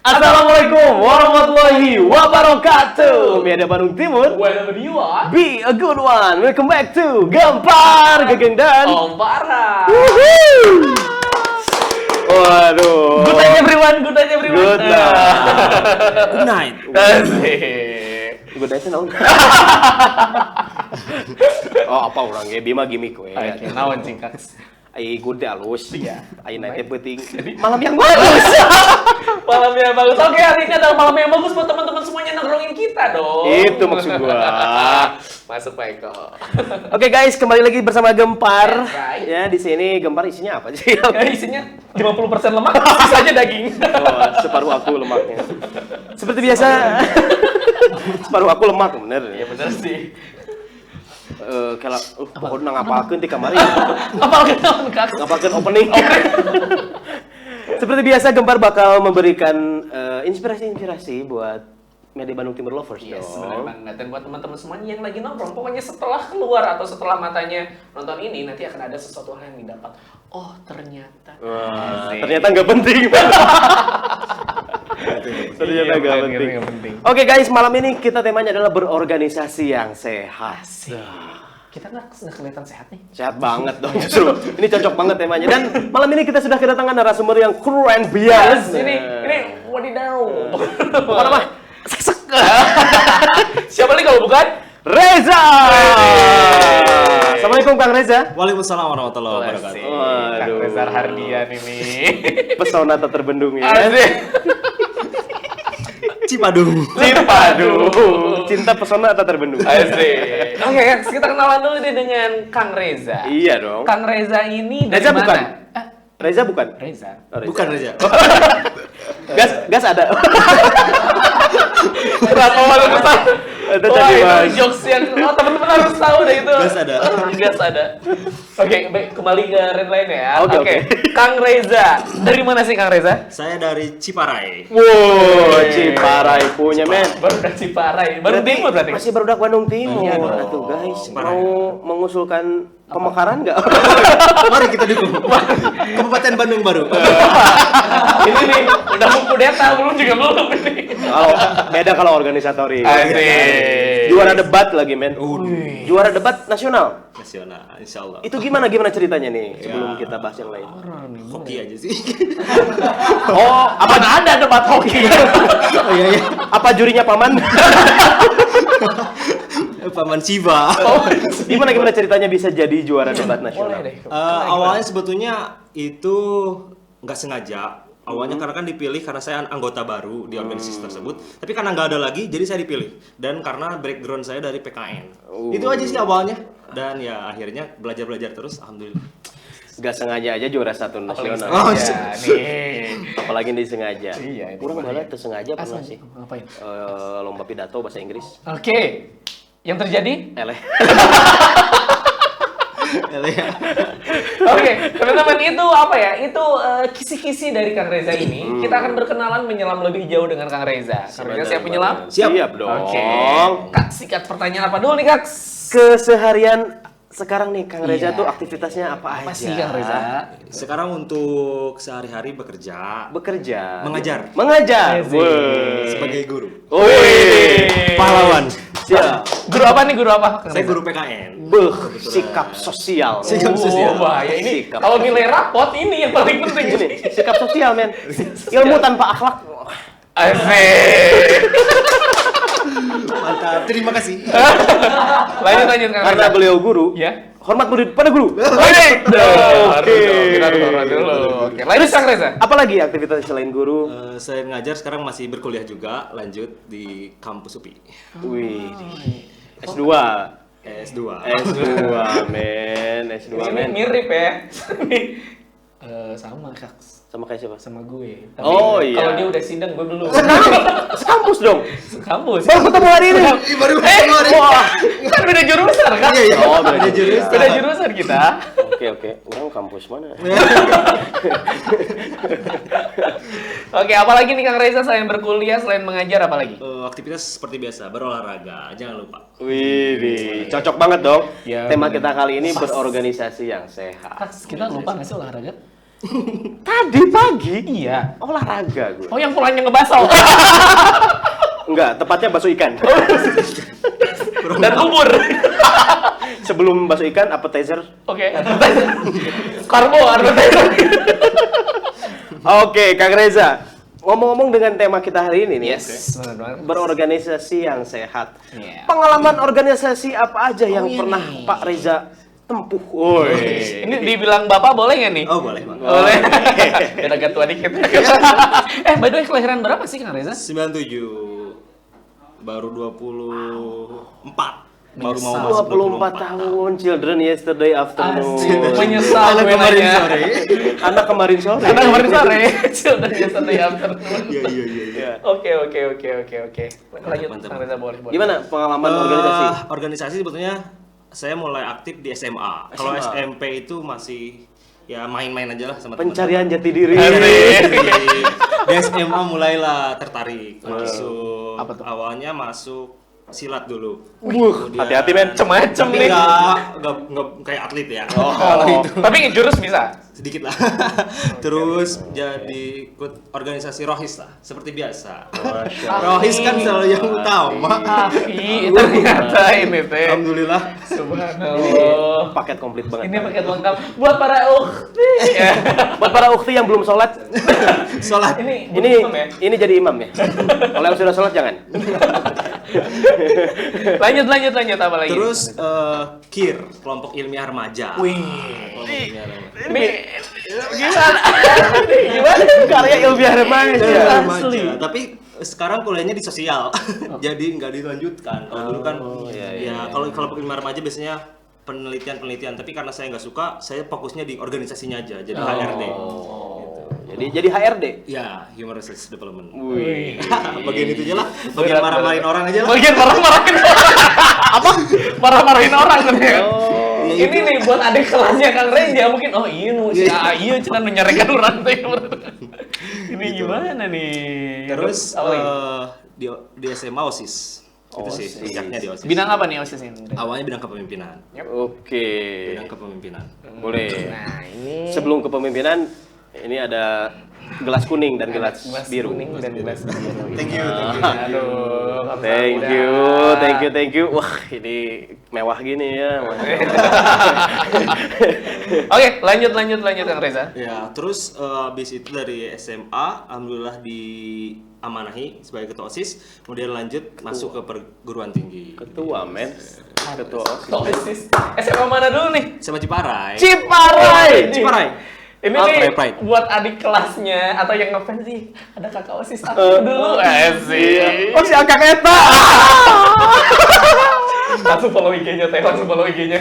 Assalamualaikum warahmatullahi wabarakatuh. Media Bandung Timur. Whenever you are, Be a good one. Welcome back to Gempar Gegeng dan Om Farhan. Waduh. Good night everyone. Good night. Good night. Good night naon? Oh, apa orang ge bima gimmick we. Oke, naon sih Kak? Ai good halus. Iya. Ai nanti penting. Malam yang bagus. Malam yang bagus. Oke, hari ini adalah malam yang bagus buat teman-teman semuanya nongkrongin kita dong. Itu maksud gua. Masuk Pak Eko. Oke guys, kembali lagi bersama Gempar. Right. Ya, di sini Gempar isinya apa sih? Isinya 50% lemak, sisanya daging. Oh, separuh aku lemaknya. Seperti biasa. Separuh aku lemak, bener. Iya benar sih. Kalau pohon ngapakeun di kamari. Apalagi naon Kak? Ngapakeun opening. Seperti biasa Gempar bakal memberikan inspirasi-inspirasi buat Media Bandung Timur lovers Yes, dong. benar banget. Dan buat teman-teman semuanya yang lagi nongkrong, pokoknya setelah keluar atau setelah matanya nonton ini, nanti akan ada sesuatu hal yang didapat. Oh, ternyata. Wah, Asik. ternyata nggak penting. Ternyata Iya, nggak benar, penting. nggak penting. Oke guys, malam ini kita temanya adalah berorganisasi yang sehat. Kita nggak kelihatan sehat nih. Sehat banget dong justru. Ini cocok banget temanya. Dan malam ini kita sudah kedatangan narasumber yang keren bias. Ini wadidaw. Bukan apa? Siapa lagi kalau bukan? Reza. Assalamualaikum Kang Reza. Waalaikumsalam warahmatullahi wabarakatuh. Kang Waduh. Reza Hardian ini. Pesona tak terbendung ya. Asik. Cipadung. Cinta pesona tak terbendung. Asik. Oke, kita kenalan dulu deh dengan Kang Reza. Iya dong. Kang Reza ini dari Reza mana? bukan? Reza bukan? Reza. Oh, Reza. Bukan Reza. Gas ada. Kenapa malu kesal? Itu Wah, tadi, itu Mas. jokes yang teman-teman harus tahu deh itu. Gas ada. Gas ada. Oke, baik, kembali ke redline ya. Oke. Kang Reza. Dari mana sih Kang Reza? Saya dari Ciparai. Wow, Ciparai punya men. Baru dari Ciparai. Baru timur berarti. Masih barudak Bandung Timur. Iya dong. Tuh guys, Ciparai. mau mengusulkan pemekaran nggak? Mari kita dukung. Kabupaten Bandung baru. Ini nih, udah mau kudeta belum juga belum ini. Kalau beda kalau organisatoris. Asik. Juara debat lagi men. Wih. Juara debat nasional. Nasional, insyaallah. Itu gimana ceritanya nih sebelum kita bahas yang lain? Hoki aja sih. Oh, apa ada debat hoki? Oh iya. Apa jurinya paman? Paman Siba. Gimana ceritanya bisa jadi juara debat nasional? Boleh deh. Awalnya sebetulnya itu nggak sengaja. Awalnya karena kan dipilih karena saya anggota baru di organisasi tersebut. Tapi karena nggak ada lagi, jadi saya dipilih. Dan karena background saya dari PKN. Itu aja sih awalnya. Dan ya akhirnya belajar terus, alhamdulillah. Gak sengaja aja juara satu nasional. Oh, Ya, nih. Apalagi disengaja. Iya, ini Kurang bahaya. malah tersengaja pernah Asal sih. ngapain? Lomba pidato bahasa Inggris. Oke. Yang terjadi? Eleh. Oke, teman-teman itu apa ya? Itu kisi-kisi dari Kang Reza ini. Kita akan berkenalan menyelam lebih jauh dengan Kang Reza. Kang Reza siap menyelam? Siap dong. Oke. Kak, sikat pertanyaan apa dulu nih, Kak? Keseharian sekarang nih Kang Reza Iya. tuh aktivitasnya apa aja? Apa sih Kang Reza? Sekarang untuk sehari-hari bekerja Bekerja. Mengajar. Mengajar. Asik. Wih. sebagai guru. Wih. Pahlawan. Siap. Guru apa nih? Guru apa? Kang Saya Reza? guru PKN. Beuh, sikap sosial. Sikap sosial. Oh, bahaya ini. Sikap Kalau nilai rapot ini yang paling penting. Ini sikap sosial men. Ilmu tanpa akhlak. Asik. Mantap. Terima kasih. Lanjut Kang Karena Reza. beliau guru. Ya. Hormat budi pada guru. Oke. Oke. Kita harus hormat dulu. Oke. Lanjut Kang Reza. Apalagi aktivitas selain guru? Saya ngajar sekarang masih berkuliah juga, lanjut di kampus UPI. Wih. S2. S2. S2 men. S2 Ini men. mirip ya. Sama Kak. Sama kayak siapa? Sama gue. Tapi Oh, iya. kalau dia udah sidang gue belum. Sekampus dong. Kampus. Baru ketemu hari ini. Baru Wah. Kan beda jurusan kan? Iya, iya. Oh, beda jurusan. Beda jurusan kita. Oke. Orang kampus mana? Oke, apalagi nih Kang Reza selain berkuliah, selain mengajar apalagi? Aktivitas seperti biasa, berolahraga, jangan lupa. Wih, cocok banget dong. Ya, Tema bener. kita kali ini berorganisasi yang sehat. Kak, kita lupa nggak sih olahraga? Tadi pagi Iya. olahraga gue. Oh, yang pulangnya ngebaso. Enggak, tepatnya bakso ikan. Dan bubur. Sebelum bakso ikan, appetizer. Oke. Karbo, advertising. Oke, Kang Reza. Ngomong-ngomong dengan tema kita hari ini nih. Yes. Benar banget. Berorganisasi yang sehat. Iya. Pengalaman organisasi apa aja yang iya pernah nih. Pak Reza tempuh? Woi. Ini dibilang bapak boleh nggak nih? Oh, boleh, Bang. Boleh. Biar agak tua dikit. By the way, kelahiran berapa sih Kang Reza? 97. Baru 24. Baru mau Menyesal. masuk 24 tahun, children yesterday afternoon. Menyesal Anak gue kemarin nanya. sore. Anak kemarin sore. Karena kemarin sore, children yesterday afternoon. Iya. Ya. Oke. Lanjut, Mantap. Kang Reza boleh. Gimana pengalaman organisasi? Organisasi sebetulnya saya mulai aktif di SMA. Kalau SMA. SMP itu masih ya main-main aja lah sama teman. Pencarian jati diri. Di SMA mulailah tertarik masuk. Apa tuh? Awalnya masuk silat dulu. Wuh, hati-hati men. Macem-macem Tapi nih. nggak kayak atlet ya. Oh. Tapi jurus bisa. Sedikit lah. Terus jadi ikut organisasi Rohis lah, seperti biasa. Rohis kan selalu yang utama. Tapi ternyata ini teh. Alhamdulillah. Subhanallah. Paket komplit banget. Ini paket lengkap buat para ukhti. Buat para ukti yang belum sholat, Sholat. Ini belum ya? ini jadi imam ya. Kalau yang sudah sholat jangan. Lanjut apa lagi? Terus KIR, kelompok ilmiah remaja. Wih. Kelompok ilmiah remaja. Ini gimana? Gimana? Karya ilmiah remaja. Ilmiah Asli. remaja. Tapi sekarang kuliahnya di sosial, jadi nggak dilanjutkan. Kalau dulu kan, iya. kalau kelompok ilmiah remaja biasanya penelitian. Tapi karena saya nggak suka, saya fokusnya di organisasinya aja, jadi HRD. Jadi HRD. Ya, Human Resource Development. Wih. Bagian itu aja lah, bagian marah-marahin orang aja lah. Bagian marah-marahin orang. Apa? Marah-marahin orang kan ya? Iya, Ini nih buat adik kelasnya Kang Reza mungkin iya nu si iya cina nyarekan orang teh. Ini gimana nih? Terus apa lagi? di SMA OSIS. Itu sih, OSIS. puncaknya di OSIS. Bidang apa nih OSIS ini? Awalnya bidang kepemimpinan. Oke. Bidang kepemimpinan. Boleh. Nah, ini Sebelum kepemimpinan, ini ada gelas kuning dan gelas biru. kuning dan gelas biru. Thank you. Aduh, Thank you. Wah, ini mewah gini ya. Oke, lanjut Kang Reza. Ya, terus habis itu dari SMA, alhamdulillah diamanahi sebagai ketua OSIS, kemudian lanjut masuk ke perguruan tinggi. Ketua, men. Ketua. OSIS. SMA mana dulu nih? Sama Ciparai. Ciparai. Ciparai. Ini Oh, nih Pride. buat adik kelasnya atau yang ngefans sih ada kakak OSIS aku dulu. Asik. Oh, si Akak Eta. Langsung follow IG-nya teh, langsung follow IG-nya.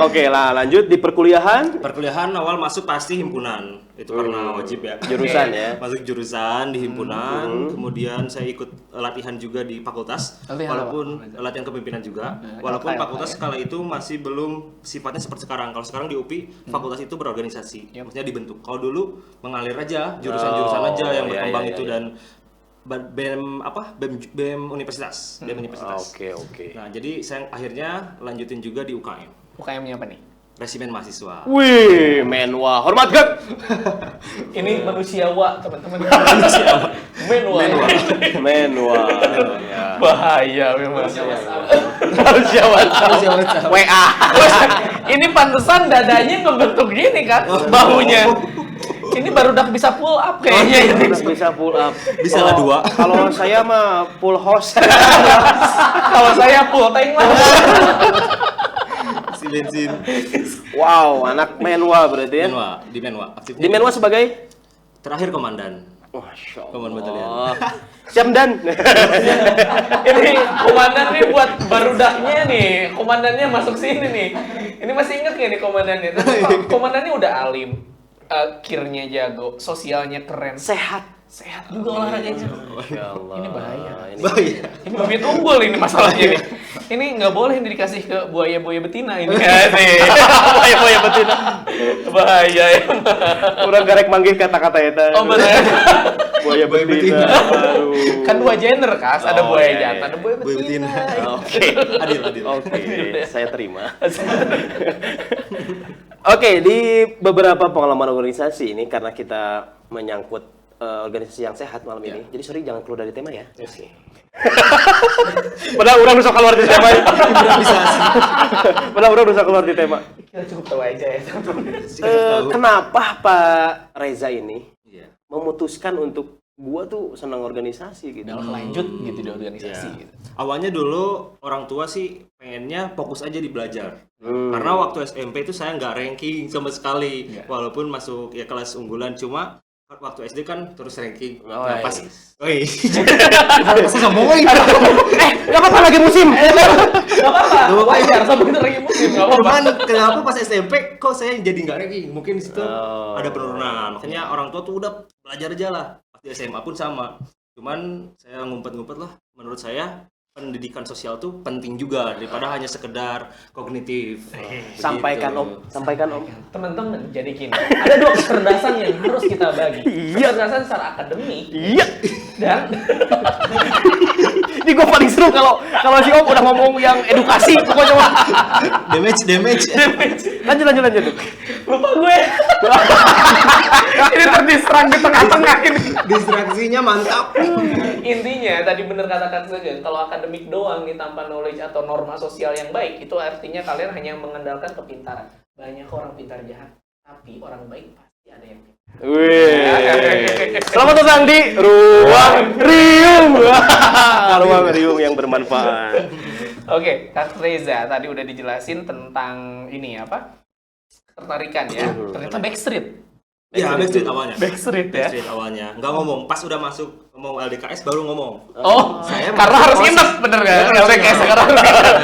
Oke lah, lanjut di perkuliahan. Perkuliahan awal masuk pasti himpunan. Itu karena wajib ya. Jurusan ya. Masuk jurusan di himpunan, kemudian saya ikut latihan juga di fakultas, Latihan walaupun latihan kepemimpinan juga, walaupun kayak fakultas kala itu masih belum sifatnya seperti sekarang. Kalau sekarang di UPI, fakultas itu berorganisasi, maksudnya dibentuk. Kalau dulu mengalir aja, jurusan-jurusan aja yang iya, berkembang iya, itu iya. dan BEM universitas, BEM universitas. Oke. Nah, jadi saya akhirnya lanjutin juga di UKM, UKM-nya apa nih? Resimen Mahasiswa. Wih, menwa. Hormat gak? Ini manusia wa, teman-teman. Menwa. Menwa. Ya. Bahaya memang. Manusia WhatsApp. WA. Ini pantesan dadanya ngebentuk gini kan, bahunya. Ini baru udah bisa pull up kayaknya ini. Bisa pull up. Bisa lah dua. Kalau saya mah full host. Kalau saya full tank lah. Si bensin. Wow, anak menwa berarti ya. Menwa, di Menwa. Aktifnya Di menwa sebagai terakhir komandan. Masya Komandan batalion. Siap dan. Ini komandan nih buat barudaknya nih. Komandannya masuk sini nih. Ini masih inget gak nih komandannya? Tapi komandannya udah alim. Kirnya jago, sosialnya keren. Sehat. Sehat juga olahraganya. Masya Allah. Ini bahaya. Bahaya. Ini bibit unggul ini masalahnya nih. Ini nggak boleh nih dikasih ke buaya-buaya betina ini. Buaya-buaya betina. Bahaya ya. Kurang garek manggih kata-kata itu. Oh benar. Buaya betina. Aduh. Kan dua gender, Kas. Ada Oh, buaya iya, jantan, iya. ada buaya Buaya betina. betina. Oke. Adil. Oke, saya terima. Oke, di beberapa pengalaman organisasi ini karena kita menyangkut organisasi yang sehat malam ini. Jadi sorry jangan keluar dari tema ya. Padahal orang bisa keluar dari tema. Improvisasi. Padahal orang bisa keluar di tema. Kita cukup tahu aja ya. Kenapa Pak Reza ini Iya. memutuskan untuk gua tuh senang organisasi gitu? Udah lanjut gitu di organisasi gitu. Awalnya dulu orang tua sih pengennya fokus aja di belajar. Karena waktu SMP itu saya nggak ranking sama sekali. Iya. Walaupun masuk ya kelas unggulan, cuma waktu SD kan terus ranking. Oh, Nah, pas, nice. woi, masa sombong woi. Gak apa-apa lagi musim. Gak apa-apa, wajar, sama kita lagi musim, gak apa-apa. Cuman kenapa pas SMP kok saya jadi nggak ranking? Mungkin di situ Oh. ada penurunan. Makanya orang tua tuh udah belajar aja lah. Pas di SMA pun sama. Cuman saya ngumpet-ngumpet lah. Menurut saya pendidikan sosial tuh penting juga daripada hanya sekedar kognitif. Sampaikan Begitu. Om, sampaikan Om. Teman-teman, jadi gini, ada dua kecerdasan yang harus kita bagi. Iya. Kecerdasan secara akademik Iya. dan Ini gue paling seru kalau si Om udah ngomong yang edukasi pokoknya mah. Damage. Lanjut. lupa gue. Ini terdistrang di tengah-tengah ini. Distraksinya mantap. Intinya tadi bener kata Kak Segan, kalau akademik doang nih tanpa knowledge atau norma sosial yang baik, itu artinya kalian hanya mengandalkan kepintaran. Banyak orang pintar jahat, tapi orang baik pasti ada yang pintar. Wih. Selamat datang di Ruang Riung. Ruang Riung yang bermanfaat. Oke, Kak Reza tadi udah dijelasin tentang ini apa? Ketertarikan ya. Ternyata Backstreet. Ya, Backstreet awalnya. Backstreet ya. Backstreet awalnya. Nggak ngomong, pas udah masuk mau LDKS baru ngomong. Oh, Saya karena harus masuk inap bener kan? LDKS sekarang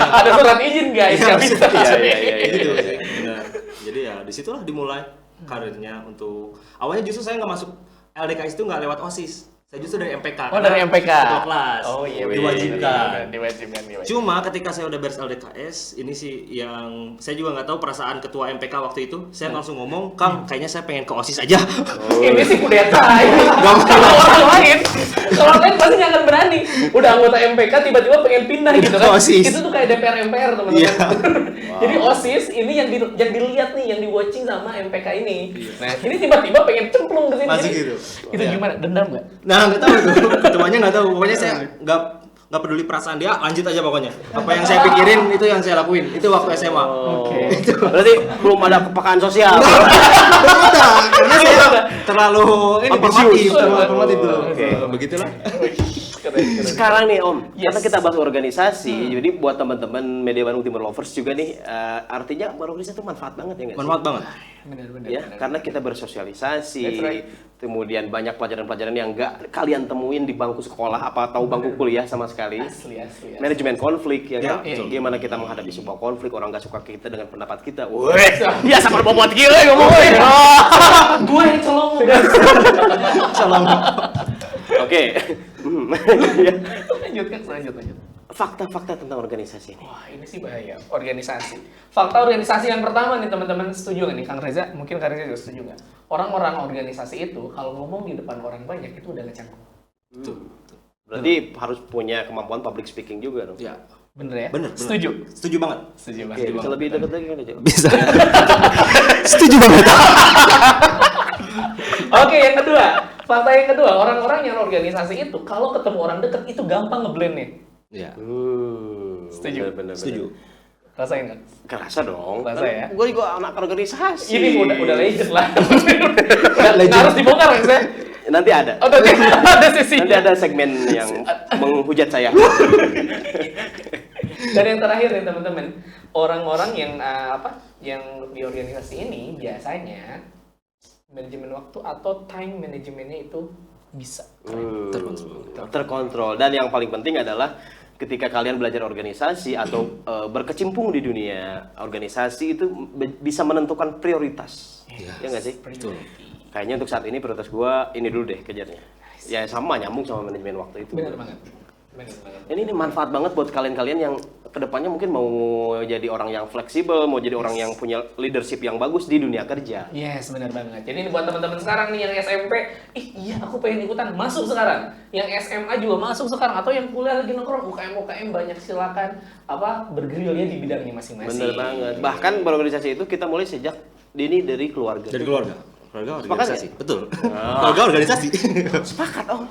ada surat izin guys, Iya, nggak bisa. Iya. Gitu sih. Benar. Jadi ya disitulah dimulai karirnya untuk awalnya justru saya nggak masuk LDKS itu nggak lewat OSIS. Saya justru dari MPK. Oh, dari MPK. Ketua kelas. Oh iya, Diwajibkan. Diwajibkan. Cuma ketika saya udah beres LDKS, ini sih yang saya juga nggak tahu perasaan ketua MPK waktu itu. Saya langsung ngomong, Kang, kayaknya saya pengen ke OSIS aja. Ini sih kudeta. Kalau orang lain, pasti nggak akan berani. Udah anggota MPK tiba-tiba pengen pindah gitu kan? OSIS. Itu tuh kayak DPR MPR teman-teman. Iya. Jadi OSIS ini yang dilihat nih, yang di watching sama MPK ini. Nah, ini tiba-tiba pengen cemplung ke sini. Masuk Jadi, gitu. Itu Iya. gimana? Dendam nggak? Nah, nggak tahu tuh. Ketuanya nggak tahu. Pokoknya saya nggak peduli perasaan dia, lanjut aja pokoknya. Apa yang saya pikirin itu yang saya lakuin. Itu waktu SMA. Oke. Berarti belum ada kepekaan sosial. Belum ada, karena saya terlalu Ambisius. informatif tuh. Oke. Begitulah. Keren. Sekarang nih Om, Yes. karena kita bahas organisasi, jadi buat teman-teman Media Bandung Timur Lovers juga nih, artinya berorganisasi itu manfaat banget ya nggak sih? Manfaat banget. Benar-benar. Ya, karena kita bersosialisasi, That's right. kemudian banyak pelajaran-pelajaran yang nggak kalian temuin di bangku sekolah apa tahu bangku kuliah sama sekali. Asli. Manajemen konflik ya kan? Ya, betul. Gimana kita menghadapi sebuah konflik, orang nggak suka kita dengan pendapat kita. Weh, biasa berbobot gila ngomongin. Gue yang colong. Salam. Oke. Lanjut. Fakta-fakta tentang organisasi ini. Wah, ini sih bahaya. Organisasi. Fakta organisasi yang pertama nih teman-teman, setuju nggak nih Kang Reza? Mungkin Kang Reza juga setuju nggak? Orang-orang organisasi itu kalau ngomong di depan orang banyak itu udah ngecanggung. Tuh. Berarti harus punya kemampuan public speaking juga dong. Ya. Bener ya? Bener. Setuju. Setuju banget. Setuju Oke, banget. bisa lebih dekat lagi kan aja. Bisa. Setuju banget. Oke, yang kedua. Fakta yang kedua, orang-orang yang organisasi itu kalau ketemu orang deket itu gampang ngeblend-nya. Iya. Setuju. Bener. Rasain nggak? Kerasa dong. Kerasa ya? Gue juga anak organisasi. Ini udah legend lah. Nggak harus dibongkar kan saya? Nanti ada. Oh, nanti ada sesi. Nanti ada segmen yang menghujat saya. Dan yang terakhir nih teman-teman, orang-orang yang yang di organisasi ini biasanya manajemen waktu atau time manajemennya itu bisa Terkontrol. Dan yang paling penting adalah ketika kalian belajar organisasi atau berkecimpung di dunia organisasi itu bisa menentukan prioritas. Ya nggak sih? Betul. Kayaknya untuk saat ini prioritas gua ini dulu deh kejarnya. Ya sama nyambung sama manajemen waktu itu. benar banget. Ini manfaat banget buat kalian-kalian yang kedepannya mungkin mau jadi orang yang fleksibel, mau jadi orang yang punya leadership yang bagus di dunia kerja. Yes, benar banget. Jadi ini buat teman-teman sekarang nih yang SMP, iya aku pengen ikutan, masuk sekarang. Yang SMA juga masuk sekarang, atau yang kuliah lagi nongkrong, UKM banyak, silakan bergerilya di bidangnya masing-masing. Bener banget. Bahkan berorganisasi itu kita mulai sejak dini dari keluarga. Dari keluarga. Keluarga organisasi. Ya? Betul. Keluarga organisasi. Sepakat, oh.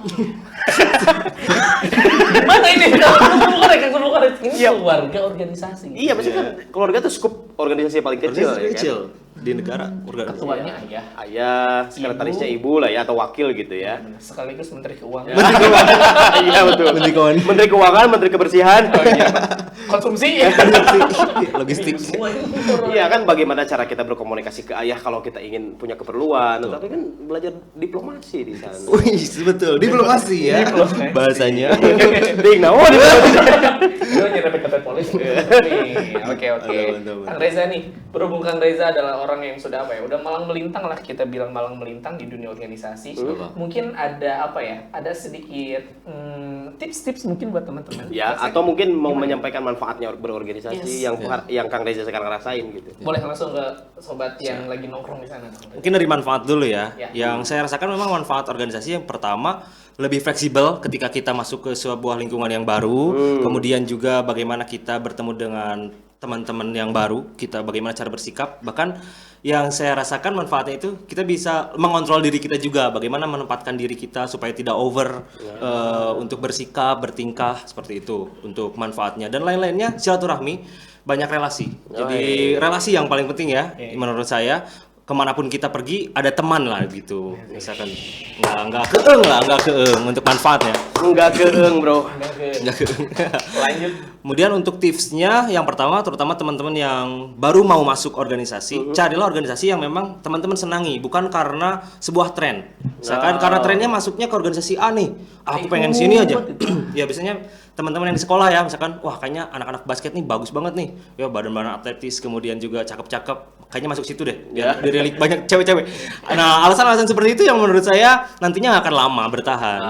Mana ini? Belum korek. Ini keluarga organisasi. Iya, maksudnya kan keluarga tuh skup organisasi paling kecil, Organisasi ya kan? kecil di negara. Ketuanya ayah. Ayah, sekretarisnya ibu lah ya, atau wakil gitu ya. Sekaligus Menteri Keuangan. Iya betul. Menteri Keuangan. Menteri Keuangan, Menteri Kebersihan. Oh, iya. Konsumsi. Logistik. Iya kan, bagaimana cara kita berkomunikasi ke ayah kalau kita ingin punya keperluan, tapi kan belajar diplomasi di sana. Wih, betul. Diplomasi ya. Bahasanya. Ding, nah, oh diplomasi. Itu nyerempet-nyerempet polis. Nih, oke. Mantap. Kang Reza nih, berhubung Kang Reza adalah orang yang sudah udah malang melintang lah, kita bilang malang melintang di dunia organisasi. Mungkin ada ada sedikit tips-tips mungkin buat teman-teman. Ya, atau mungkin mau menyampaikan manfaatnya berorganisasi yang Kang Reza sekarang rasain gitu. Boleh langsung ke sobat yang lagi nongkrong di sana. Mungkin dari manfaat dulu ya. Ya. Yang saya rasakan memang manfaat organisasi yang pertama lebih fleksibel ketika kita masuk ke sebuah lingkungan yang baru. Kemudian juga bagaimana kita bertemu dengan teman-teman yang baru, kita bagaimana cara bersikap. Bahkan yang saya rasakan manfaatnya itu kita bisa mengontrol diri kita juga, bagaimana menempatkan diri kita supaya tidak over untuk bersikap, bertingkah seperti itu untuk manfaatnya. Dan lain-lainnya silaturahmi, banyak relasi. Jadi relasi yang paling penting ya menurut saya. Kemanapun kita pergi ada teman lah gitu. Misalkan nggak keeng untuk manfaatnya. Enggak keeng, bro. Nggak keeng. Lanjut. Kemudian untuk tipsnya yang pertama, terutama teman-teman yang baru mau masuk organisasi, carilah organisasi yang memang teman-teman senangi, bukan karena sebuah tren. Misalkan karena trennya masuknya ke organisasi A nih, aku pengen sini aja. Ya biasanya teman-teman yang di sekolah ya, misalkan wah kayaknya anak-anak basket nih bagus banget nih, ya badan-badan atletis, kemudian juga cakep-cakep, kayaknya masuk situ deh. Ya dilirik banyak cewek-cewek. Nah alasan-alasan seperti itu yang menurut saya nantinya nggak akan lama bertahan.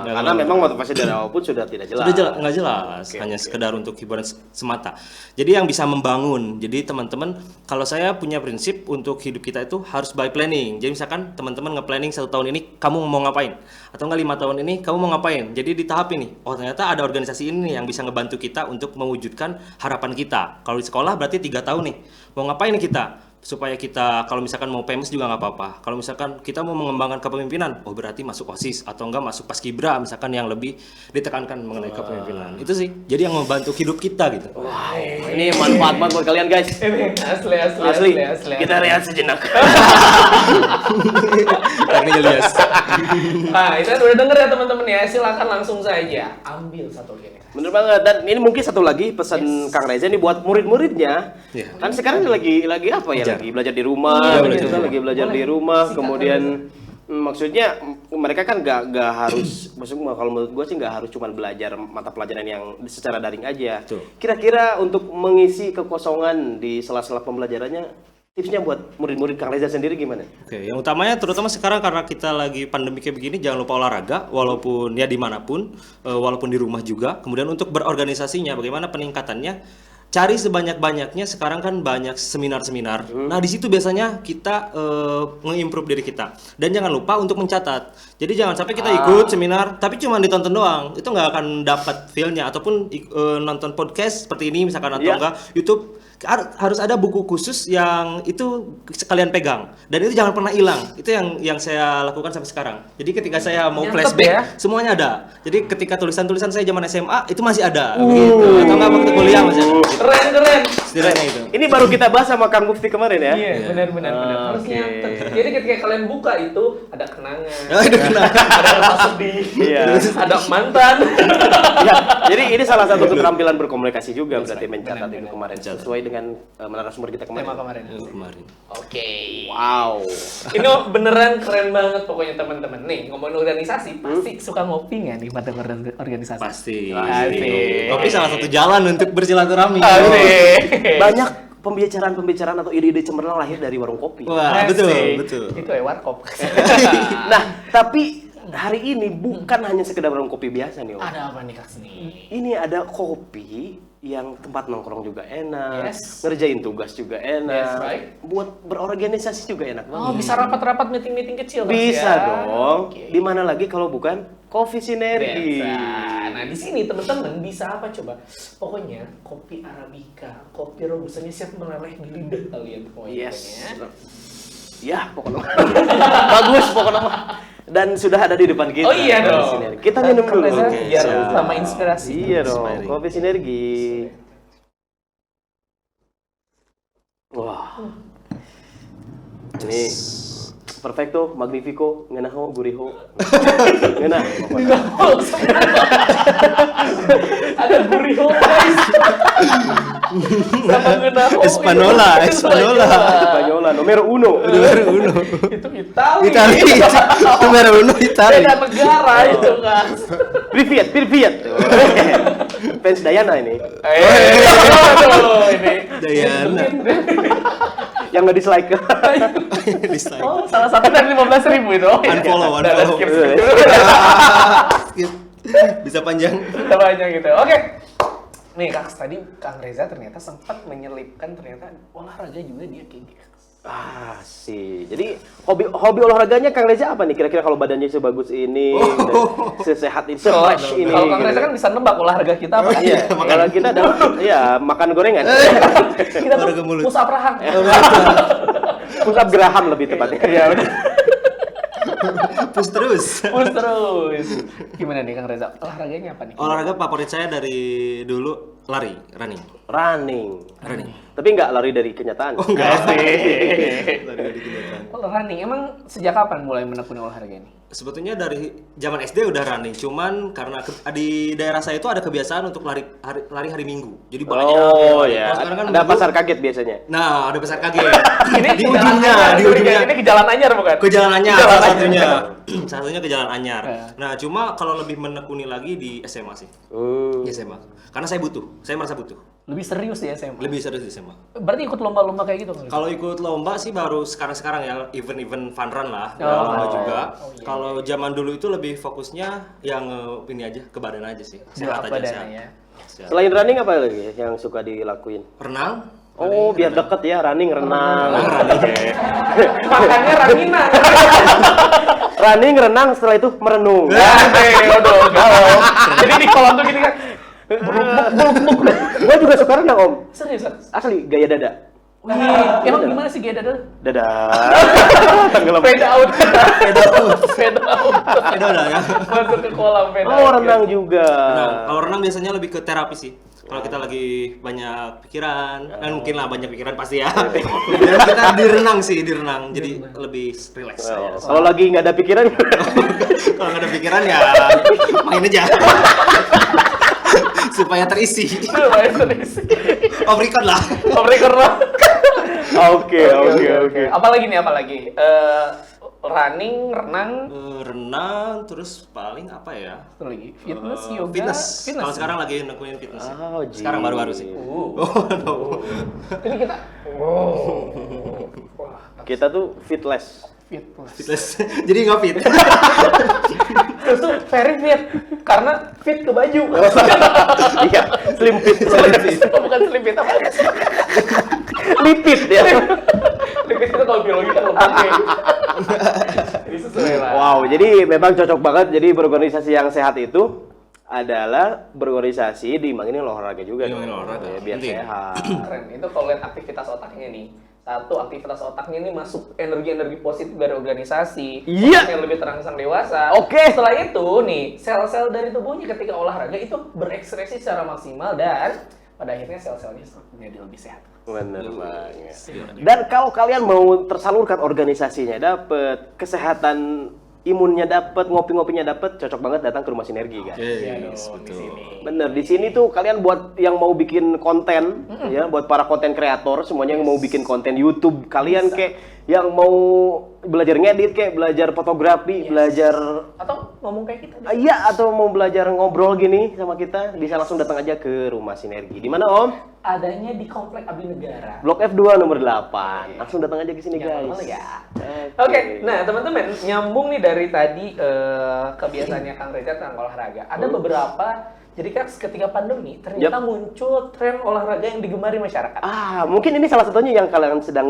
Karena memang motivasi dari awal pun sudah tidak jelas. Nggak jelas, hanya sekedar untuk hiburan semata. Jadi yang bisa membangun. Jadi teman-teman, kalau saya punya prinsip untuk hidup kita itu harus by planning. Jadi misalkan teman-teman nge-planning 1 tahun ini kamu mau ngapain, atau enggak 5 tahun ini kamu mau ngapain. Jadi di tahap ini, oh ternyata ada organisasi ini yang bisa ngebantu kita untuk mewujudkan harapan kita. Kalau di sekolah berarti 3 tahun nih, mau ngapain kita? Supaya kita kalau misalkan mau PEMS juga nggak apa-apa. Kalau misalkan kita mau mengembangkan kepemimpinan, oh berarti masuk OSIS atau enggak masuk Paskibra misalkan yang lebih ditekankan mengenai kepemimpinan. Itu sih. Jadi yang membantu hidup kita gitu. Wow, ini manfaat banget buat kalian guys. Asli. Kita rehat sejenak. Ini Elias. Nah, itu udah denger ya teman-teman ya. Silakan langsung saja ambil satu organisasi. Bener banget. Dan ini mungkin satu lagi pesan Kang Reza nih buat murid-muridnya. Kan sekarang lagi apa ya? Lagi belajar di rumah, lagi belajar di rumah. Kemudian maksudnya mereka kan nggak harus, maksudnya kalau menurut gue sih nggak harus cuma belajar mata pelajaran yang secara daring aja. Kira-kira untuk mengisi kekosongan di sela-sela pembelajarannya, tipsnya buat murid-murid Kang Reza sendiri gimana? Oke, yang utamanya terutama sekarang karena kita lagi pandemi kayak begini, jangan lupa olahraga, walaupun ya dimanapun, walaupun di rumah juga. Kemudian untuk berorganisasinya, bagaimana peningkatannya? Cari sebanyak-banyaknya, sekarang kan banyak seminar-seminar. Nah di situ biasanya kita nge-improve diri kita. Dan jangan lupa untuk mencatat. Jadi jangan sampai kita ikut seminar, tapi cuma ditonton doang. Itu nggak akan dapat feel-nya. Ataupun nonton podcast seperti ini misalkan, atau enggak YouTube. Harus ada buku khusus yang itu sekalian pegang. Dan itu jangan pernah hilang. Itu yang saya lakukan sampai sekarang. Jadi ketika saya mau flashback, semuanya ada. Jadi ketika tulisan-tulisan saya zaman SMA, itu masih ada. Gitu. Atau enggak waktu kuliah masih ada. Keren. Setidaknya itu. Ini baru kita bahas sama Kang Mufti kemarin ya. Iya, benar. Harus nyatet. Jadi ketika kalian buka itu ada kenangan. Ada rasa sedih. Ada mantan. Ya, jadi ini salah satu keterampilan berkomunikasi juga berarti mencatat itu kemarin sesuai dengan narasumber kita kemarin. Tema kemarin. Oke. Wow. Ini beneran keren banget pokoknya teman-teman. Nih, ngomongin organisasi, pasti suka ngopi nggak nih pada organisasi? Pasti. Asik. Kopi salah satu jalan untuk bersilaturahmi. Banyak pembicaraan atau ide-ide cemerlang lahir dari warung kopi. Wah, betul. Itu ya warkop. Nah, tapi hari ini bukan hanya sekedar warung kopi biasa nih, Om. Ada apa nih Kak Sni? Ini ada kopi yang tempat nongkrong juga enak, Yes. ngerjain tugas juga enak, Yes, right. buat berorganisasi juga enak banget. Oh, bisa rapat-rapat meeting-meeting kecil Mas, Bisa ya? dong. Oke. Di mana lagi kalau bukan Coffee Sinergi? Biasa. Nah, di sini teman-teman bisa apa coba? Pokoknya kopi arabica, kopi robustanya siap meleleh di lidah kalian pokoknya. Yes. Ya, pokoknya. Bagus pokoknya. Dan sudah ada di depan kita. Oh iya Coffee dong. Sinergi. Kita minum dulu. Reza, Oke, biar siap. sama inspirasi. Iya dong, Inspiring. Coffee Sinergi. Wah. Ini perfecto, magnifico, ngenaho, guriho. Ngenah. Ada guriho guys. Sama genaho. Espanola. Spanyola, nomor uno. Itu Itali. Nomor 1 Itali. Beda negara itu kan. Privyet. Fans Dayana ini. Aduh, ini. Dayana. Yang nggak dislike. Dislike. Oh, salah satu dari 15.000 itu. Unfollow. Skip. Skip. Bisa panjang. Kita banyak gitu. Oke. Nih Kak, tadi Kang Reza ternyata sempat menyelipkan ternyata olahraga juga dia kayak gitu. Ah sih. Jadi hobi olahraganya Kang Reza apa nih? Kira-kira kalau badannya sebagus ini, sesehat ini, se-fresh ini. Kalau Kang Reza gitu. kan bisa nebak olahraga kita apa? Iya, kalau kita adalah makan gorengan. Kita tuh Olahraga mulut. push up rahang. Pusat geraham lebih tepatnya. Iya. Push terus. Push terus. Gimana nih Kang Reza? Olahraganya apa nih? Olahraga favorit saya dari dulu running. Running. Tapi nggak lari dari kenyataan. Enggak sih. Lari dari kenyataan. Kalau running, emang sejak kapan mulai menekuni olahraga ini? Sebetulnya dari zaman SD udah running, cuman karena di daerah saya itu ada kebiasaan untuk lari hari Minggu. Jadi banyak. Oh Kalau ya. sekarang kan Ada Minggu- pasar kaget biasanya. Nah, ada pasar kaget. Ini di ke Jalan ujungnya, Anyar, di ujungnya. Ini ke Jalan Anyar bukan? Ke Jalan Anyar Jalan salah Anyar. satunya. Satunya ke Jalan Anyar. Ya. Nah, cuma kalau lebih menekuni lagi di SMA sih. Di SMA. Karena saya merasa butuh. Lebih serius ya SMA. Lebih serius di SMA. Berarti ikut lomba-lomba kayak gitu kan? Kalau ikut lomba sih baru sekarang ya, event-event fun run lah, Oh. lomba juga. Oh, iya. Kalau zaman dulu itu lebih fokusnya yang ini aja, ke badan aja sih. Sehat Apa aja, dana sehat. ya? Sehat. Selain running apa lagi yang suka dilakuin? Renang. Oh, biar deket ya, running, renang. Makanya ranginan. Running, renang, setelah itu merenung. Jadi di kolam tuh gini kan. Gua juga suka renang, Om. Serius? Asli, gaya dada. Wih, emang gimana sih gaya dada? Dada. Tenggelam. Fade out. Fade out. Itu udah ya. Masuk ke kolam fade out. Oh, renang juga. Kalau renang biasanya lebih ke terapi sih. Kalau kita lagi banyak pikiran, kan mungkin lah banyak pikiran pasti ya. Kemudian kita di renang, jadi lebih relax Oh, aja. kalau lagi nggak ada pikiran, Kalau nggak ada pikiran ya main aja. Supaya terisi. Off record lah. Oke. Apalagi nih, apalagi? Running, renang, Renang, terus paling apa ya? satu lagi fitness, yoga, Fitness. Kalau sekarang lagi nekunin fitness. sih. Oh, Sekarang baru-baru sih. Jadi kita, Kita tuh fitless. fitness. Fitness. Jadi nggak fit. Terus tuh very fit, karena fit ke baju. Iya, slim fit. Bukan slim fit, apa? Lipid ya. Lipid itu kalau biologi kan lebih. Jadi sesuai lah. Wow, jadi memang cocok banget. Jadi berorganisasi yang sehat itu adalah berorganisasi diimbangi olahraga juga. Diimbangi dong. olahraga, Ya, biar penting. sehat. Keren. Itu kalau lihat aktivitas otaknya nih. Satu, aktivitas otaknya ini masuk energi-energi positif dari organisasi. Iya. Yang lebih terangsang dewasa. Oke. Setelah itu nih, sel-sel dari tubuhnya ketika olahraga itu berekspresi secara maksimal dan pada akhirnya sel-selnya menjadi lebih sehat. Bener banget. Dan kalau kalian mau tersalurkan organisasinya dapet, kesehatan imunnya dapet, ngopi-ngopinya dapet, cocok banget datang ke Rumah Sinergi kan. Yes, Di betul. sini. Bener, di sini tuh kalian buat yang mau bikin konten, ya, buat para konten kreator semuanya yang mau bikin konten YouTube, kalian kayak yang mau belajar ngedit, kayak belajar fotografi, belajar Atau ngomong kayak kita. iya atau mau belajar ngobrol gini sama kita, bisa langsung datang aja ke Rumah Sinergi. Di mana, Om? adanya di Komplek Abdi Negara. Blok F2 nomor 8. Langsung datang aja ke sini, Jangan guys. malu ya. Oke, nah teman-teman nyambung nih dari tadi kebiasaannya Kang Reza tentang olahraga. Ada beberapa, jadi kan ketika pandemi ternyata muncul tren olahraga yang digemari masyarakat. Mungkin ini salah satunya yang kalian sedang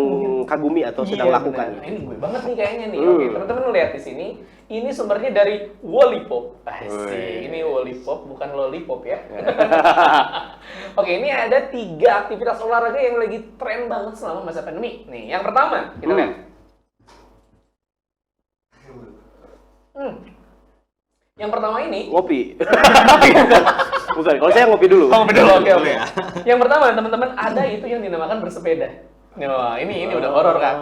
kagumi atau sedang lakukan. Nah, ini gue banget nih kayaknya nih. Oke, teman-teman lihat di sini. Ini sumbernya dari Wallipop. Asik, ini Wallipop bukan lollipop ya. Oke, ini ada 3 aktivitas olahraga yang lagi tren banget selama masa pandemi. Nih, yang pertama, kita lihat. Yang pertama ini Ngopi. Bukan, kalau saya ngopi dulu. Ngopi dulu, oke. Yang pertama, teman-teman, ada itu yang dinamakan bersepeda. Wah, ini udah horor, Kak.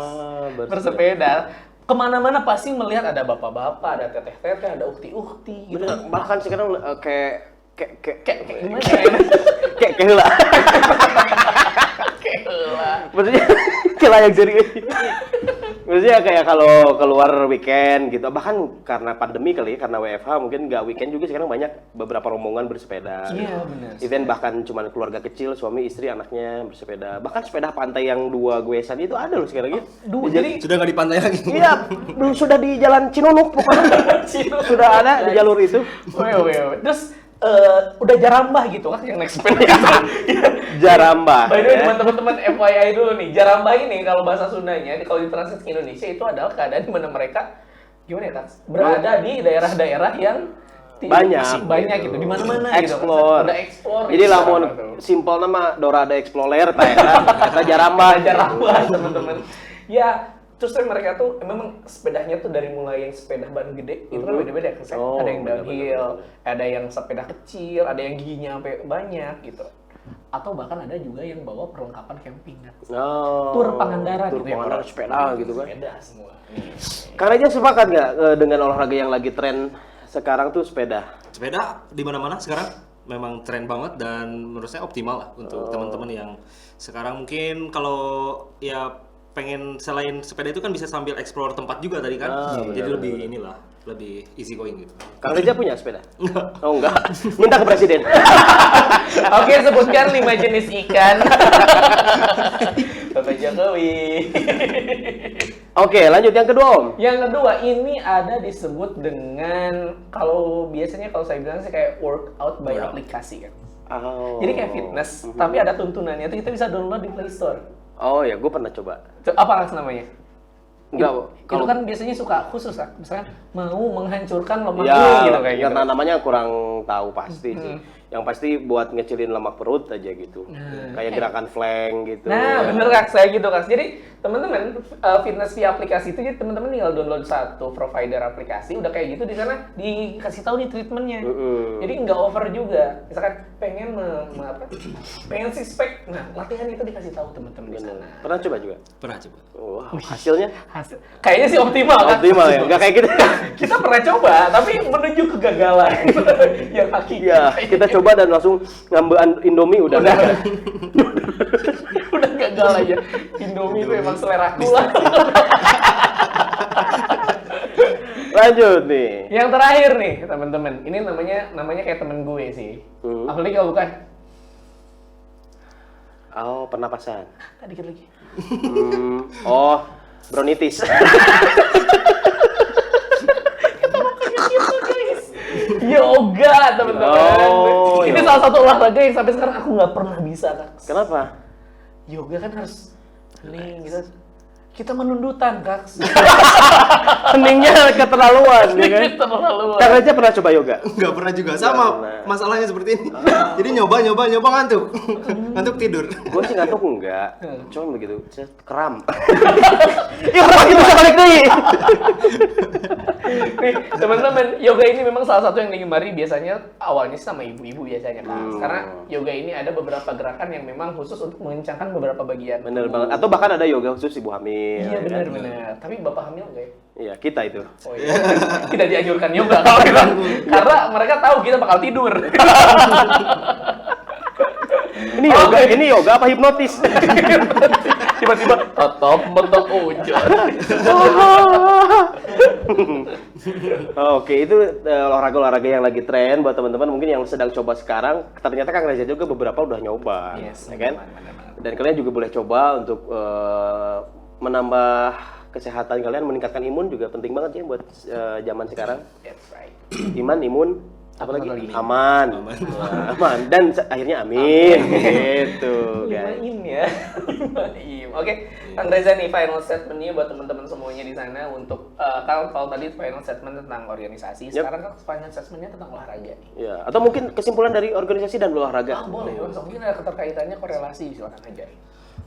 Bersepeda. Kemana-mana pasti melihat ada bapak-bapak, ada teteh-teteh, ada ukti-ukti gitu. Bahkan sekarang kayak gimana ya? kayak heula. Kayak heula. Maksudnya kayak serius. Maksudnya kayak kalau keluar weekend gitu, bahkan karena pandemi kali ya, karena WFH mungkin nggak weekend juga sekarang banyak beberapa rombongan bersepeda. Iya, benar. Event bahkan cuma keluarga kecil, suami, istri, anaknya bersepeda. Bahkan sepeda pantai yang 2 goesan itu ada loh sekarang ya. Jadi Sudah nggak di pantai lagi. Iya, sudah di Jalan Cinunuk pokoknya. Sudah ada di jalur itu. Weh. Terus udah jarambah gitu kan yang naik sepeda. Jarambah. By the way, teman-teman FYI dulu nih, jarambah ini kalau bahasa Sundanya, kalau ditranslate ke Indonesia itu adalah keadaan di mana mereka gimana ya, Kak? Berada di daerah-daerah yang banyak gitu, di mana-mana gitu. Explore. Udah explore. Jadi lamun simpel nama Dorada Explorer kata jarambah. Jarambah, teman-teman. Ya, terus mereka tuh memang sepedanya tuh dari mulai yang sepeda ban gede itu kan beda-beda kan. Ada yang downhill, ada yang sepeda kecil, ada yang giginya sampai banyak gitu. Atau bahkan ada juga yang bawa perlengkapan camping kan. Tur Pangandaran gitu. Tur Pangandaran sepeda gitu kan. Sepeda semua. Kang Reza sepakat nggak dengan olahraga yang lagi tren sekarang tuh sepeda? Sepeda di mana-mana sekarang memang tren banget dan menurut saya optimal lah untuk teman-teman yang sekarang mungkin kalau ya pengen selain sepeda itu kan bisa sambil explore tempat juga tadi kan. Jadi lebih easy going gitu. Kang Reza punya sepeda? Enggak. Oh enggak. Minta ke presiden. Oke, sebutkan 5 jenis ikan. Bapak Jokowi. Oke, lanjut yang kedua, Om. Yang kedua ini ada disebut dengan kalau biasanya kalau saya bilang sih kayak workout by aplikasi kan. Jadi kayak fitness, tapi ada tuntunannya itu kita bisa download di Play Store. Oh ya, gue pernah coba. Apa namanya? Enggak, itu kan biasanya suka khusus kan, misalnya mau menghancurkan lemak ya, gitu kayak gitu. Karena namanya kurang tahu pasti sih. Yang pasti buat ngecilin lemak perut aja gitu. Kayak gerakan flank gitu. Nah, bener Kak, saya gitu Kak. Jadi teman-teman fitness via aplikasi itu jadi teman-teman tinggal download satu provider aplikasi, udah kayak gitu di sana dikasih tahu nih treatmentnya. Jadi nggak over juga. Misalkan pengen pengen six pack, nah latihan itu dikasih tahu teman-teman di sana. Pernah coba juga? Pernah coba. Wah, hasilnya? Kayaknya sih optimal kan? Optimal ya, nggak kayak gitu. Kita pernah coba, tapi menuju kegagalan yang hakiki. Iya, kita coba dan langsung ngambil Indomie udah. Udah gagal aja. Indomie itu emang selera aku lah. Lanjut nih. Yang terakhir nih, teman-teman. Ini namanya kayak temen gue sih. Apalagi kalau bukan. Oh, pernapasan. Dikit lagi. Oh, brownitis. Yoga, teman-teman. Ini salah satu olahraga yang sampai sekarang aku nggak pernah bisa, Kak. Kenapa? Yoga kan harus hening gitu. Kita menundutan, Kak. Heningnya keterlaluan, ya kan? Keterlaluan. Kang Reza pernah coba yoga? Nggak pernah juga, sama masalahnya seperti ini. Jadi nyoba ngantuk. Ngantuk tidur. Gue sih ngantuk enggak, cuma begitu, kram. Ya kenapa kita bisa balik nih? Nih, teman-teman, yoga ini memang salah satu yang digemari biasanya awalnya sama ibu-ibu biasanya kan. Karena yoga ini ada beberapa gerakan yang memang khusus untuk mengencangkan beberapa bagian. Bener banget. Atau bahkan ada yoga khusus ibu hamil. Iya benar. Tapi bapak hamil enggak ya? Iya, kita itu. Oh iya. Tidak dianjurkan yoga kalau kita. Karena mereka tahu kita bakal tidur. Ini yoga apa hipnotis? Tiba-tiba tetap mentok hujan. Oke, itu olahraga-olahraga yang lagi tren buat teman-teman mungkin yang sedang coba sekarang. Ternyata Kang Reza juga beberapa udah nyoba, Yes, ya kan? benar. Dan kalian juga boleh coba untuk menambah kesehatan kalian, meningkatkan imun juga penting banget ya buat zaman sekarang. That's right. Imun, apa lagi? lagi nih? Aman. Aman. Dan akhirnya amin. Gitu, guys. Im ya. Im. Oke, Kang Reza nih final statement-nya buat teman-teman semuanya di sana untuk kalau tadi final statement tentang organisasi, sekarang kan final statement-nya tentang olahraga nih. Ya, atau mungkin kesimpulan dari organisasi dan olahraga. Boleh, mungkin ada keterkaitannya korelasi, silakan aja.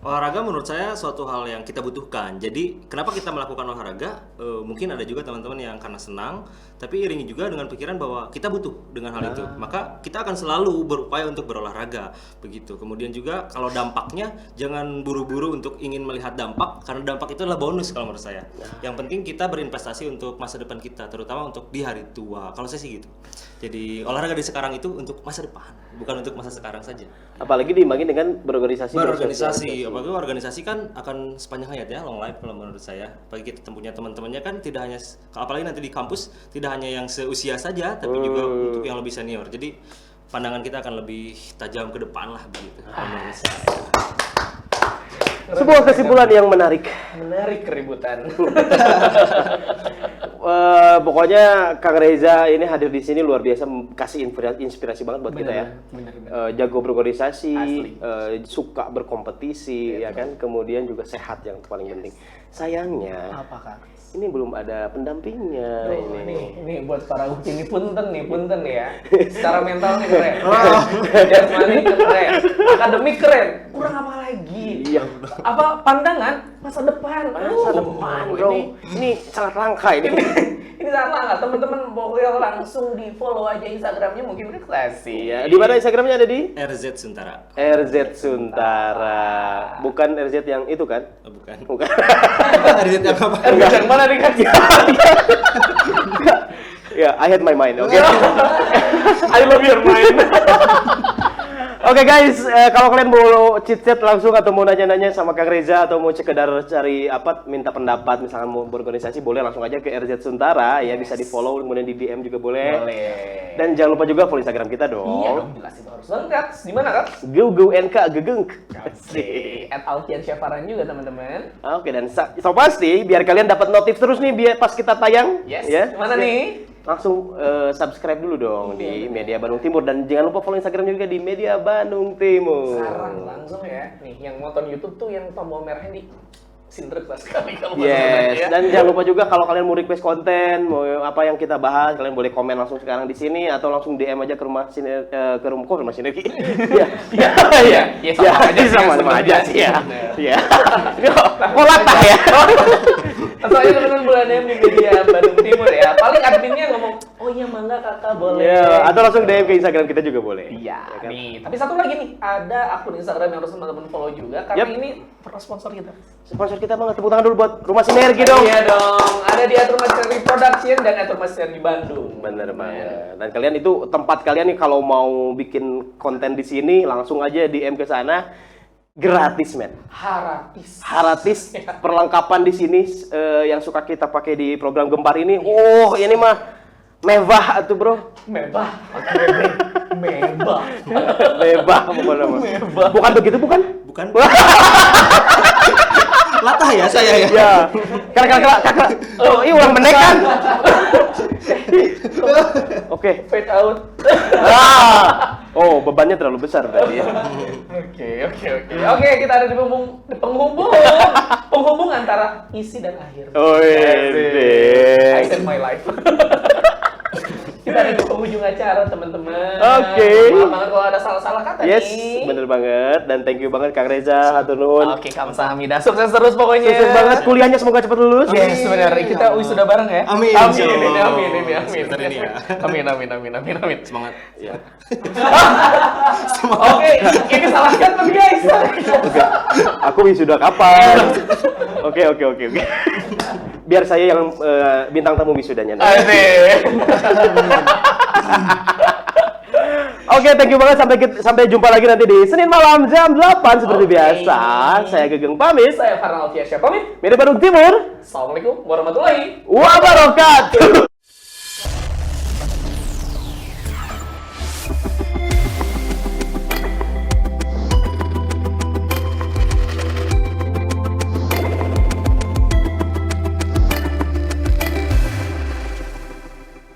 Olahraga menurut saya suatu hal yang kita butuhkan. Jadi kenapa kita melakukan olahraga? Mungkin ada juga teman-teman yang karena senang, tapi iringi juga dengan pikiran bahwa kita butuh dengan hal itu. Maka kita akan selalu berupaya untuk berolahraga, begitu. Kemudian juga kalau dampaknya jangan buru-buru untuk ingin melihat dampak, karena dampak itu adalah bonus kalau menurut saya. Yang penting kita berinvestasi untuk masa depan kita, terutama untuk di hari tua. Kalau saya sih gitu. Jadi olahraga di sekarang itu untuk masa depan, bukan untuk masa sekarang saja. Apalagi diimbangin dengan berorganisasi. Berorganisasi, apalagi organisasi kan akan sepanjang hayat ya, long life kalau menurut saya. Apalagi kita punya teman-temannya kan tidak hanya, apalagi nanti di kampus tidak hanya yang seusia saja, tapi juga untuk yang lebih senior. Jadi pandangan kita akan lebih tajam ke depan lah begitu. Menurut saya. Sebuah kesimpulan yang menarik. Menarik keributan. Pokoknya Kang Reza ini hadir di sini luar biasa, kasih inspirasi banget buat kita ya. Bener. Jago berorganisasi, Asli. suka berkompetisi, ya kan. Kemudian juga sehat yang paling penting. Sayangnya Apa Kang? ini belum ada pendampingnya. Ini buat para ukti ini punten ya. Secara mental nih keren. Jasmani keren. Akademik keren. Kurang apa lagi? Iya. Apa pandangan masa depan? Masa depan, bro. Ini sangat langka ini. Ini sangat langka. Teman-teman boleh langsung di follow aja Instagramnya mungkin Refleksi. Iya. Di mana Instagramnya ada di? RZ Suntara. RZ Suntara. Bukan RZ yang itu kan? Bukan. Bukan. RZ yang apa? Yang mana nih kan? Ya, I had my mind, oke? I love your mind. Oke guys, kalau kalian mau chit-chat langsung atau mau nanya-nanya sama Kang Reza atau mau sekedar cari apa, minta pendapat misalkan mau berorganisasi, boleh langsung aja ke RZ Suntara ya, bisa di-follow, kemudian di DM juga boleh. Dan jangan lupa juga follow Instagram kita dong. Iya dong, jelas itu harus lengkap. Di mana Kak? GuGuNK Gegeng. @Alfian juga teman-teman. Oke, dan so pasti biar kalian dapat notif terus nih biar pas kita tayang. Yes. Ya. Mana nih? Langsung subscribe dulu dong di Media Bandung Timur dan jangan lupa follow Instagram juga di Media Bandung Timur. Sekarang langsung ya. Nih, yang nonton YouTube tuh yang tombol merahnya di sindret lah sekali kalau Yes, ya. dan jangan lupa juga kalau kalian mau request konten, mau apa yang kita bahas, kalian boleh komen langsung sekarang di sini atau langsung DM aja ke rumah rumah Sinergi. Iya. Ya, sama aja sih ya. Iya. Kok latah ya? Atau aja teman-teman boleh DM di Media Bandung Timur ya. Paling adminnya ngomong, "Oh iya mangga Kakak boleh." Iya, atau langsung DM ke Instagram kita juga boleh. Iya, Ya kan? nih. Tapi satu lagi nih, ada akun Instagram yang harus teman-teman follow juga karena ini sponsor kita. Sponsor kita banget, tepuk tangan dulu buat Rumah Sinergi dong. Iya dong, ada di Rumah Sinergi Production dan Rumah Sinergi Bandung. Bener banget. Dan kalian itu tempat kalian nih kalau mau bikin konten di sini langsung aja DM ke sana. Gratis, men. Haratis. Perlengkapan di sini yang suka kita pakai di program Gempar ini. Oh, ini mah mewah atuh, Bro. Mewah. Mewah pokoknya. Bukan begitu, bukan? Bukan. Latah ya saya ya. Ya. Kakak. Oh, ini ulang menekan. Oke. Fade out. Oh, bebannya terlalu besar tadi ya. Oke, kita ada di penghubung antara isi dan akhir. Oh, I said my life. Kita ada di penghujung acara, teman-teman. Oke. Maaf banget kalau ada salah-salah kata Yes, nih. bener banget. Dan thank you banget Kang Reza, hatur nuhun. Oke, kamsahamnida. Sukses terus pokoknya. Sukses banget kuliahnya, semoga cepat lulus. Yes, benar. Kita wisuda bareng ya. Amin. Amin. Semester ini ya. Amin. Semangat. Ya. Oke, ini salah kata guys. Aku wisuda kapan? Oke. Biar saya yang bintang tamu wisudanya. Asik. Oke, thank you banget, sampai jumpa lagi nanti di Senin malam jam 8 seperti biasa. Saya Gegeng pamit. Saya Farhan Alfiansyah pamit. Medan Bandung Timur. Assalamualaikum warahmatullahi wabarakatuh.